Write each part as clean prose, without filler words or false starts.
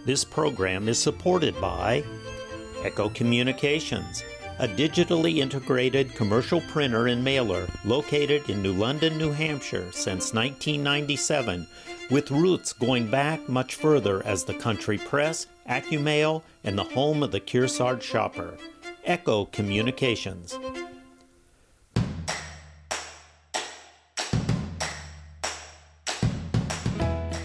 This program is supported by Echo Communications, a digitally integrated commercial printer and mailer located in New London, New Hampshire since 1997, with roots going back much further as the country press, AccuMail, and the home of the Kearsarge shopper. Echo Communications.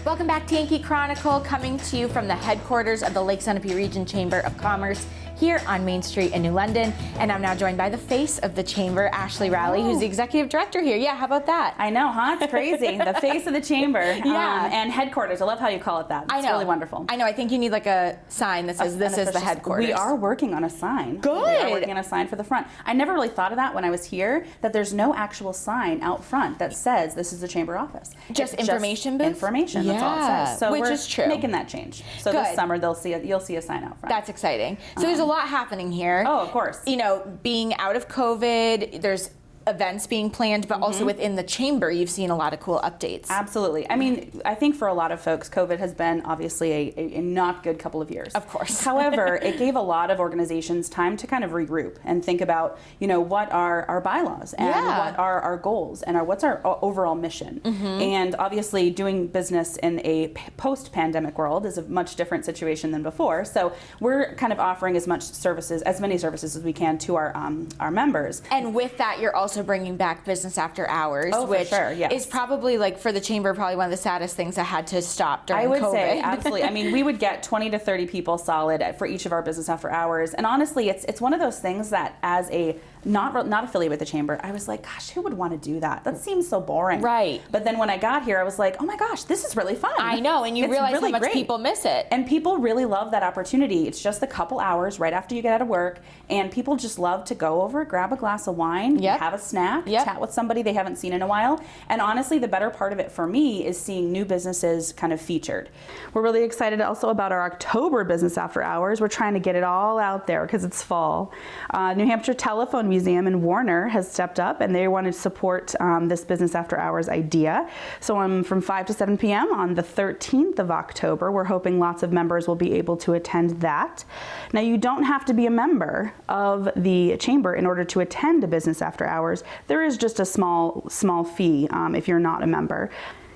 Welcome back to Yankee Chronicle, coming to you from the headquarters of the Lake Sunapee Region Chamber of Commerce here on Main Street in New London. And I'm now joined by the face of the chamber, Ashlee Rowley, who's the executive director here. Yeah, how about that? I know, huh? It's crazy. The face of the chamber. Yeah. And headquarters. I love how you call it that. It's really wonderful. I know. I think you need like a sign that says this is the headquarters. We are working on a sign. Good. We are working on a sign for the front. I never really thought of that when I was here, that there's no actual sign out front that says this is the chamber office. Just information booth? Information. Yeah. That's all it says. So which we're is true. Making that change. So this summer you'll see a sign out front. That's exciting. So there's a lot happening here. Oh, of course. You know, being out of COVID, there's events being planned, but also within the chamber, you've seen a lot of cool updates. Absolutely. I mean, I think for a lot of folks, COVID has been obviously a not good couple of years. Of course. However, it gave a lot of organizations time to kind of regroup and think about, you know, what are our bylaws and what are our goals and what's our overall mission. And obviously doing business in a post-pandemic world is a much different situation than before. So we're kind of offering as many services as we can to our members. And with that, you're also bringing back business after hours, which is probably, like, for the chamber, probably one of the saddest things that had to stop during COVID. I would say, absolutely. I mean, we would get 20 to 30 people solid for each of our business after hours. And honestly, it's one of those things that as a not affiliated with the chamber, I was like, gosh, who would want to do that? That seems so boring. Right. But then when I got here, I was like, oh my gosh, this is really fun. I know, and you realize really how much people miss it. And people really love that opportunity. It's just a couple hours right after you get out of work, and people just love to go over, grab a glass of wine, have a snack, chat with somebody they haven't seen in a while. And honestly, the better part of it for me is seeing new businesses kind of featured. We're really excited also about our October business after hours. We're trying to get it all out there because it's fall. New Hampshire Telephone Museum in Warner has stepped up, and they want to support this business after hours idea. So from 5 to 7 p.m. on the 13th of October, we're hoping lots of members will be able to attend that. Now, you don't have to be a member of the chamber in order to attend a business after hours. There is just a small fee if you're not a member.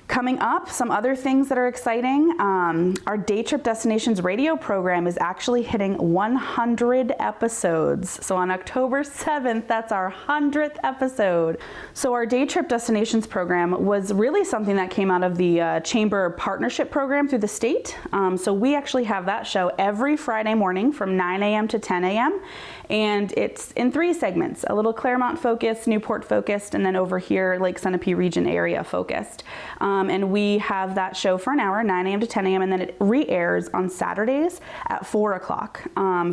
Coming up, some other things that are exciting. Our Day Trip Destinations radio program is actually hitting 100 episodes. So on October 7th, that's our 100th episode. So our Day Trip Destinations program was really something that came out of the Chamber Partnership Program through the state. So we actually have that show every Friday morning from 9 a.m. to 10 a.m. And it's in 3 segments, a little Claremont focused, Newport focused, and then over here, Lake Sunapee region area focused. And we have that show for an hour, 9 a.m. to 10 a.m., and then it re-airs on Saturdays at 4 o'clock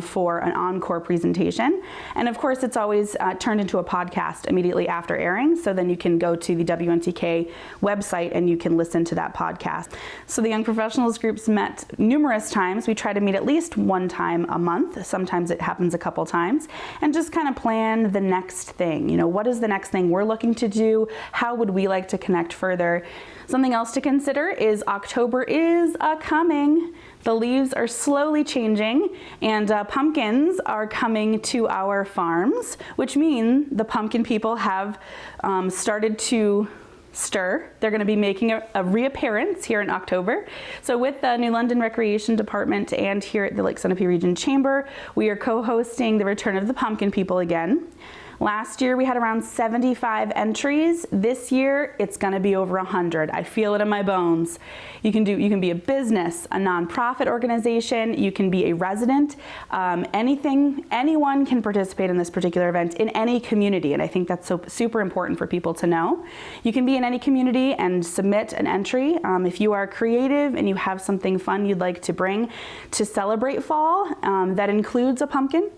for an encore presentation. And of course, it's always turned into a podcast immediately after airing, so then you can go to the WNTK website and you can listen to that podcast. So the Young Professionals groups met numerous times. We try to meet at least one time a month. Sometimes it happens a couple times. And just kind of plan the next thing. You know, what is the next thing we're looking to do? How would we like to connect further? Something else to consider is October is coming. The leaves are slowly changing, and pumpkins are coming to our farms, which means the pumpkin people have started to stir. They're going to be making a reappearance here in October. So with the New London Recreation Department and here at the Lake Sunapee Region Chamber, we are co-hosting the return of the pumpkin people again. Last year we had around 75 entries. This year it's going to be over 100. I feel it in my bones. You can be a business, a nonprofit organization, you can be a resident, anyone can participate in this particular event in any community, and I think that's so super important for people to know. You can be in any community and submit an entry. If you are creative and you have something fun you'd like to bring to celebrate fall that includes a pumpkin,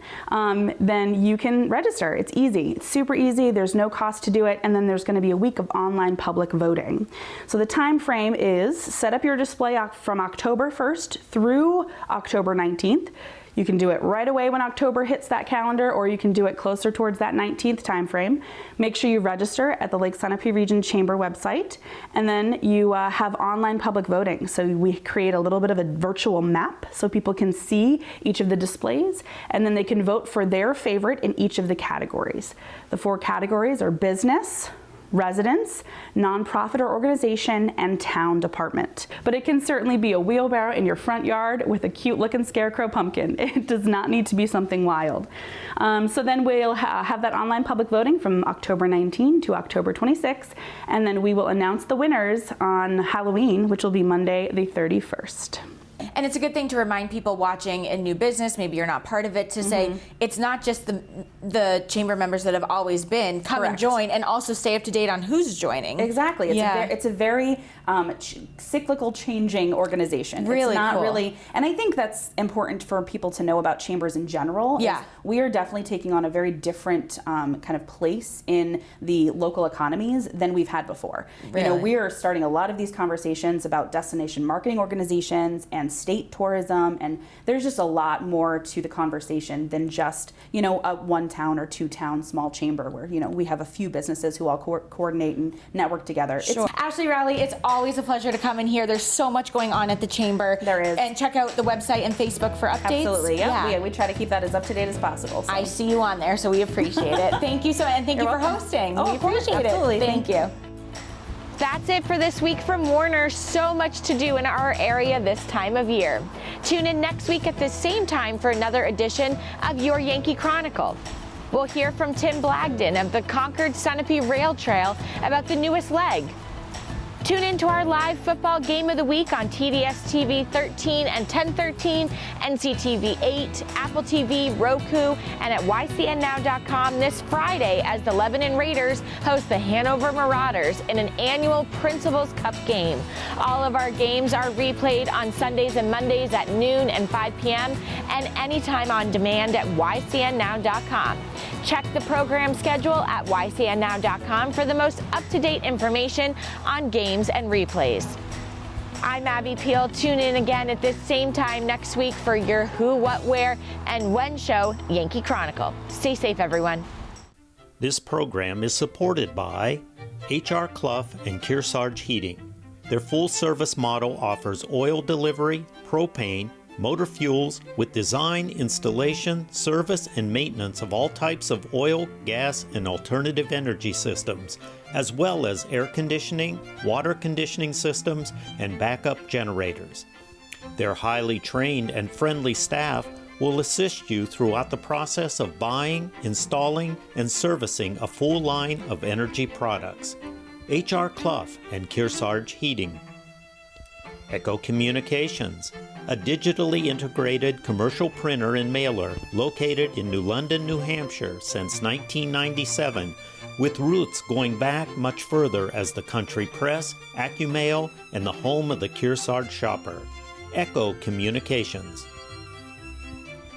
then you can register. It's easy. It's super easy. There's no cost to do it, and then there's going to be a week of online public voting. So the time frame is set up your display from October 1st through October 19th. You can do it right away when October hits that calendar, or you can do it closer towards that 19th time frame. Make sure you register at the Lake Sunapee Region Chamber website, and then you have online public voting. So we create a little bit of a virtual map so people can see each of the displays, and then they can vote for their favorite in each of the categories. The 4 categories are business, residence, nonprofit or organization, and town department. But it can certainly be a wheelbarrow in your front yard with a cute looking scarecrow pumpkin. It does not need to be something wild. So then we'll have that online public voting from October 19 to October 26, and then we will announce the winners on Halloween, which will be Monday the 31st. And it's a good thing to remind people watching in new business, maybe you're not part of it, to say it's not just the chamber members that have always been. Come and join, and also stay up to date on who's joining. Exactly. It's a very cyclical, changing organization. Really it's not cool. really, and I think that's important for people to know about chambers in general. Yeah. We are definitely taking on a very different kind of place in the local economies than we've had before. Really? You know, we are starting a lot of these conversations about destination marketing organizations and state tourism, and there's just a lot more to the conversation than just, you know, a 1-town or 2-town small chamber where, you know, we have a few businesses who all coordinate and network together. Sure. Ashlee Rowley, it's always a pleasure to come in here. There's so much going on at the chamber. There is. And check out the website and Facebook for updates. Absolutely, yeah. We try to keep that as up to date as possible. So. I see you on there, so we appreciate it. Thank you so much, and thank you for hosting. Oh, we appreciate absolutely. it. Thank you. That's it for this week from Warner. So much to do in our area this time of year. Tune in next week at the same time for another edition of Your Yankee Chronicle. We'll hear from Tim Blagden of the Concord Sunapee Rail Trail about the newest leg. Tune in to our live football game of the week on TDS TV 13 and 1013, NCTV 8, Apple TV, Roku, and at ycnnow.com this Friday as the Lebanon Raiders host the Hanover Marauders in an annual Principals Cup game. All of our games are replayed on Sundays and Mondays at noon and 5 p.m. and anytime on demand at ycnnow.com. Check the program schedule at ycnnow.com for the most up-to-date information on games and replays. I'm Abby Peel. Tune in again at this same time next week for your Who, What, Where, and When show, Yankee Chronicle. Stay safe, everyone. This program is supported by H.R. Clough and Kearsarge Heating. Their full-service model offers oil delivery, propane, motor fuels with design, installation, service, and maintenance of all types of oil, gas, and alternative energy systems, as well as air conditioning, water conditioning systems, and backup generators. Their highly trained and friendly staff will assist you throughout the process of buying, installing, and servicing a full line of energy products. H.R. Clough and Kearsarge Heating. Echo Communications, a digitally integrated commercial printer and mailer located in New London, New Hampshire since 1997, with roots going back much further as the country press, AccuMail, and the home of the Kearsarge shopper. Echo Communications.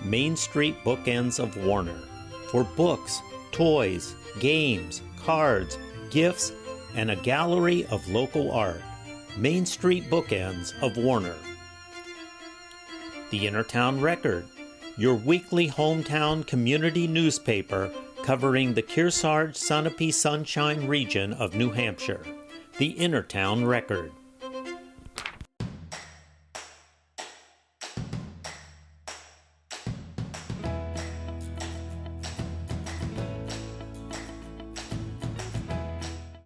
Main Street Bookends of Warner. For books, toys, games, cards, gifts, and a gallery of local art. Main Street Bookends of Warner. The Innertown Record, your weekly hometown community newspaper covering the Kearsarge Sunapee Sunshine region of New Hampshire. The Innertown Record.